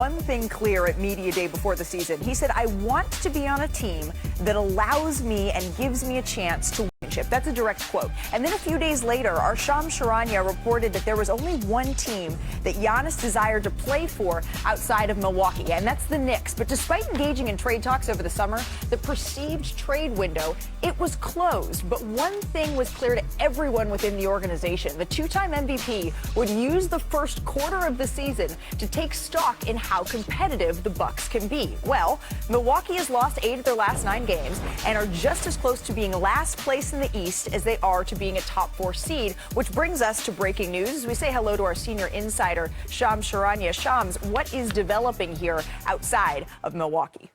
One thing clear at Media Day before the season. He said, I want to be on a team that allows me and gives me a chance to win. That's a direct quote. And then a few days later, our Shams Charania reported that there was only one team that Giannis desired to play for outside of Milwaukee, and that's the Knicks. But despite engaging in trade talks over the summer, the perceived trade window, it was closed. But one thing was clear to everyone within the organization. The two-time MVP would use the first quarter of the season to take stock in how competitive the Bucks can be. Well, Milwaukee has lost 8 of their last 9 games and are just as close to being last place in the East as they are to being a top 4 seed, which brings us to breaking news as we say hello to our senior insider, Shams Charania. Shams, what is developing here outside of Milwaukee?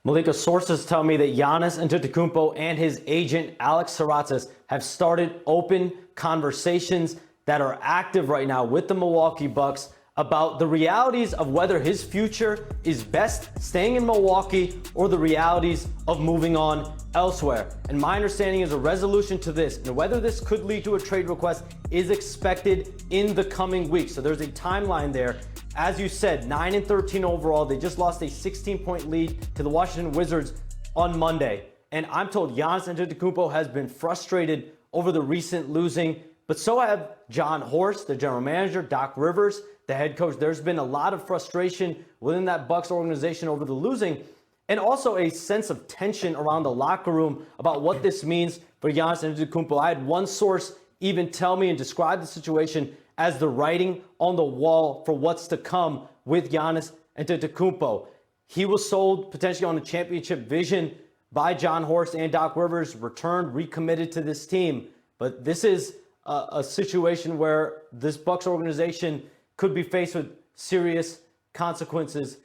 Malika, sources tell me that Giannis Antetokounmpo and his agent, Alex Saratsas, have started open conversations that are active right now with the Milwaukee Bucks about the realities of whether his future is best staying in Milwaukee or the realities of moving on elsewhere. And my understanding is a resolution to this and whether this could lead to a trade request is expected in the coming weeks. So there's a timeline there. As you said, 9-13 overall. They just lost a 16-point lead to the Washington Wizards on Monday. And I'm told Giannis Antetokounmpo has been frustrated over the recent losing, but so have Windhorst, the general manager, Doc Rivers, the head coach. There's been a lot of frustration within that Bucks organization over the losing, and also a sense of tension around the locker room about what this means for Giannis Antetokounmpo. I had one source even tell me and describe the situation as the writing on the wall for what's to come with Giannis Antetokounmpo. He was sold potentially on a championship vision by Windhorst and Doc Rivers, returned, recommitted to this team. But this is a situation where this Bucks organization could be faced with serious consequences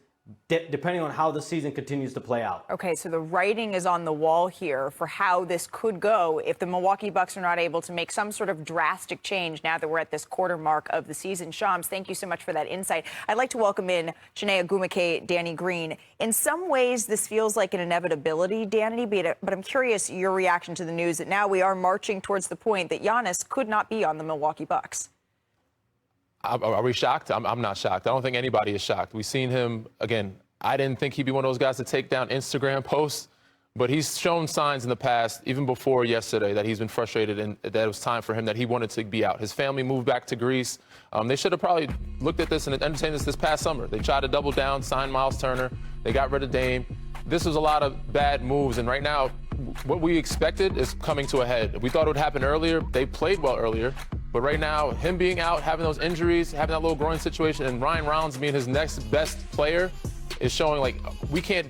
depending on how the season continues to play out. Okay, so the writing is on the wall here for how this could go if the Milwaukee Bucks are not able to make some sort of drastic change now that we're at this quarter mark of the season. Shams, thank you so much for that insight. I'd like to welcome in Chiney Ogwumike, Danny Green. In some ways, this feels like an inevitability, Danny, but I'm curious your reaction to the news that now we are marching towards the point that Giannis could not be on the Milwaukee Bucks. Are we shocked? I'm not shocked. I don't think anybody is shocked. We've seen him, again, I didn't think he'd be one of those guys to take down Instagram posts, but he's shown signs in the past, even before yesterday, that he's been frustrated and that it was time for him, that he wanted to be out. His family moved back to Greece. They should have probably looked at this and entertained this past summer. They tried to double down, sign Miles Turner. They got rid of Dame. This was a lot of bad moves, and right now, what we expected is coming to a head. We thought it would happen earlier. They played well earlier. But right now, him being out, having those injuries, having that little groin situation, and Ryan Rounds being his next best player is showing like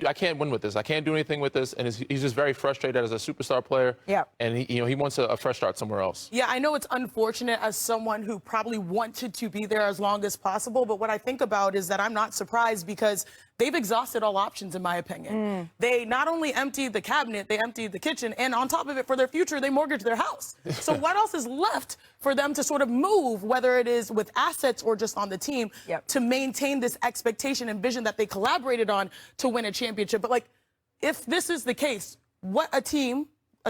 I can't win with this. I can't do anything with this, and he's just very frustrated as a superstar player. Yeah. And he wants a fresh start somewhere else. Yeah, I know it's unfortunate as someone who probably wanted to be there as long as possible, but what I think about is that I'm not surprised because they've exhausted all options, in my opinion. They not only emptied the cabinet, they emptied the kitchen, and on top of it, for their future, they mortgaged their house. So what else is left for them to sort of move, whether it is with assets or just on the team, to maintain this expectation and vision that they collaborated on to win a championship? But, like, if this is the case, what a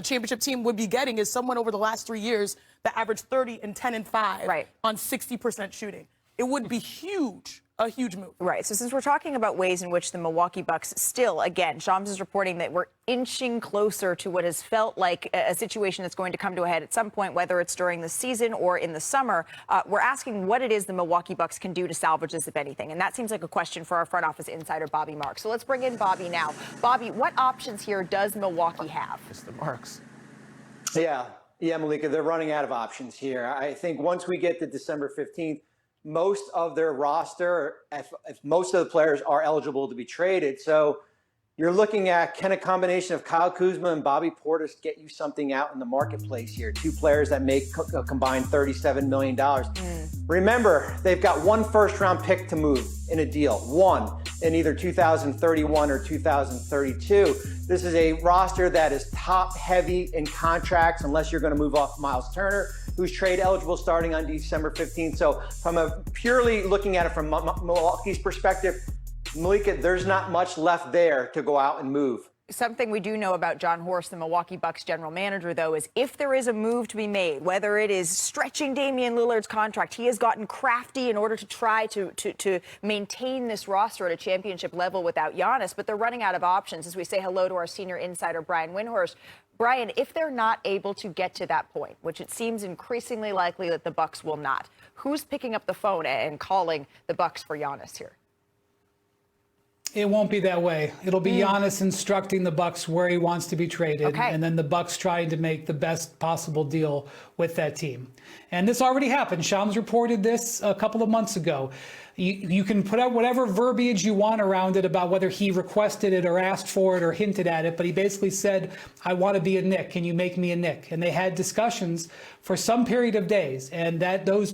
championship team would be getting is someone over the last 3 years that averaged 30 and 10 and 5 on 60% shooting. It would be huge. A huge move. Right. So since we're talking about ways in which the Milwaukee Bucks still, again, Shams is reporting that we're inching closer to what has felt like a situation that's going to come to a head at some point, whether it's during the season or in the summer. We're asking what it is the Milwaukee Bucks can do to salvage this, if anything. And that seems like a question for our front office insider, Bobby Marks. So let's bring in Bobby now. Bobby, what options here does Milwaukee have? Mr. Marks. Yeah, Malika, they're running out of options here. I think once we get to December 15th, most of their roster, if most of the players are eligible to be traded. So you're looking at, can a combination of Kyle Kuzma and Bobby Portis get you something out in the marketplace here? 2 players that make a combined $37 million. Remember, they've got 1 first-round pick to move in a deal, 1 in either 2031 or 2032. This is a roster that is top-heavy in contracts, unless you're going to move off Miles Turner, who's trade eligible starting on December 15th. So from a purely looking at it from Milwaukee's perspective, Malika, there's not much left there to go out and move Something we do know about Windhorst, the Milwaukee Bucks general manager, though, is if there is a move to be made, whether it is stretching Damian Lillard's contract, he has gotten crafty in order to try to maintain this roster at a championship level without Giannis, but they're running out of options. As we say hello to our senior insider, Brian Windhorst. Brian, if they're not able to get to that point, which it seems increasingly likely that the Bucks will not, who's picking up the phone and calling the Bucks for Giannis here? It won't be that way. It'll be Giannis instructing the Bucks where he wants to be traded, and then the Bucks trying to make the best possible deal with that team. And this already happened. Shams reported this a couple of months ago. You can put out whatever verbiage you want around it about whether he requested it or asked for it or hinted at it, but he basically said, I want to be a Knick. Can you make me a Knick? And they had discussions for some period of days, and that those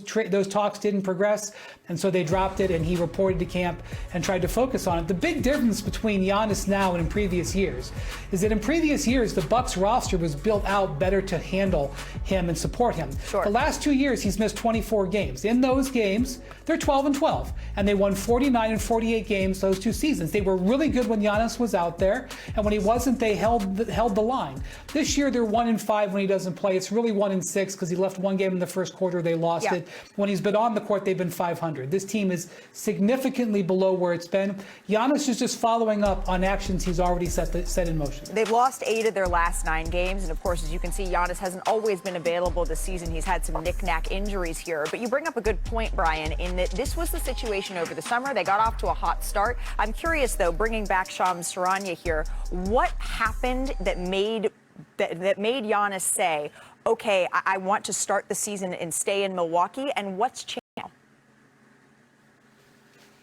talks didn't progress, and so they dropped it, and he reported to camp and tried to focus on it. The big difference between Giannis now and in previous years is that in previous years, the Bucks roster was built out better to handle him and support him. Sure. The last 2 years, he's missed 24 games. In those games, they're 12-12, and they won 49 and 48 games those 2 seasons. They were really good when Giannis was out there, and when he wasn't, they held the line. This year, they're 1-5 when he doesn't play. It's really 1-6 because he left one game in the first quarter. They lost it. When he's been on the court, they've been 500. This team is significantly below where it's been. Giannis is just following up on actions he's already set in motion. They've lost 8 of their last 9 games, and of course, as you can see, Giannis hasn't always been available this season. He's had some knick-knack injuries here. But you bring up a good point, Brian, in that this was the situation over the summer. They got off to a hot start. I'm curious, though, bringing back Shams Charania here, what happened that made Giannis say, okay, I want to start the season and stay in Milwaukee, and what's changed now?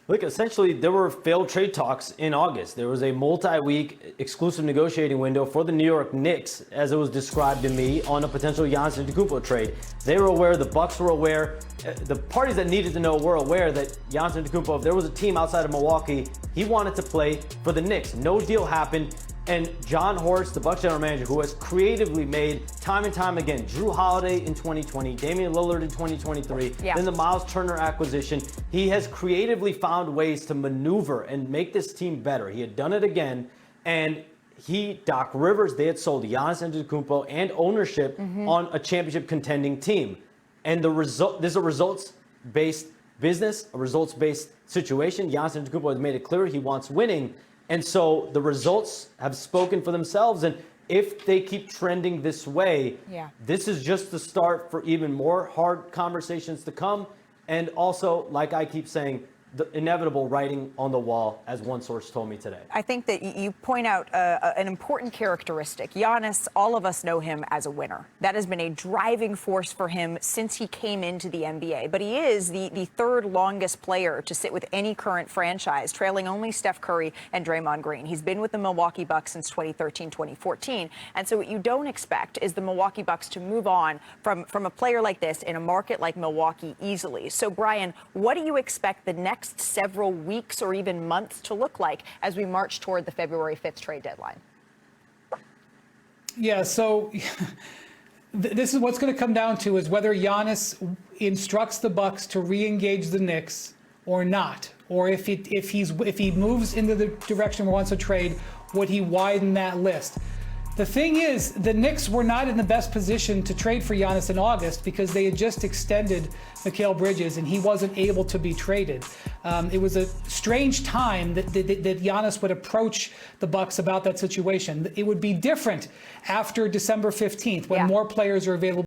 Look, essentially, there were failed trade talks in August. There was a multi-week exclusive negotiating window for the New York Knicks, as it was described to me, on a potential Giannis Antetokounmpo trade. They were aware, the Bucks were aware, the parties that needed to know were aware that Giannis Antetokounmpo, if there was a team outside of Milwaukee, he wanted to play for the Knicks. No deal happened. And Windhorst, the Bucks general manager, who has creatively made time and time again, Drew Holiday in 2020, Damian Lillard in 2023, then the Miles Turner acquisition, he has creatively found ways to maneuver and make this team better. He had done it again, and Doc Rivers, they had sold Giannis Antetokounmpo and ownership on a championship contending team. And this is a results-based business, a results-based situation. Giannis Antetokounmpo has made it clear he wants winning. And so the results have spoken for themselves. And if they keep trending this way, this is just the start for even more hard conversations to come. And also, like I keep saying, the inevitable writing on the wall, as one source told me today. I think that you point out an important characteristic. Giannis, all of us know him as a winner. That has been a driving force for him since he came into the NBA. But he is the third longest player to sit with any current franchise, trailing only Steph Curry and Draymond Green. He's been with the Milwaukee Bucks since 2013, 2014. And so what you don't expect is the Milwaukee Bucks to move on from a player like this in a market like Milwaukee easily. So, Brian, what do you expect the next several weeks or even months to look like as we march toward the February 5th trade deadline? Yeah, so this is what's going to come down to is whether Giannis instructs the Bucks to re-engage the Knicks or not, or if he moves into the direction where he wants to trade, would he widen that list? The thing is, the Knicks were not in the best position to trade for Giannis in August because they had just extended Mikal Bridges and he wasn't able to be traded. It was a strange time that Giannis would approach the Bucks about that situation. It would be different after December 15th when more players are available.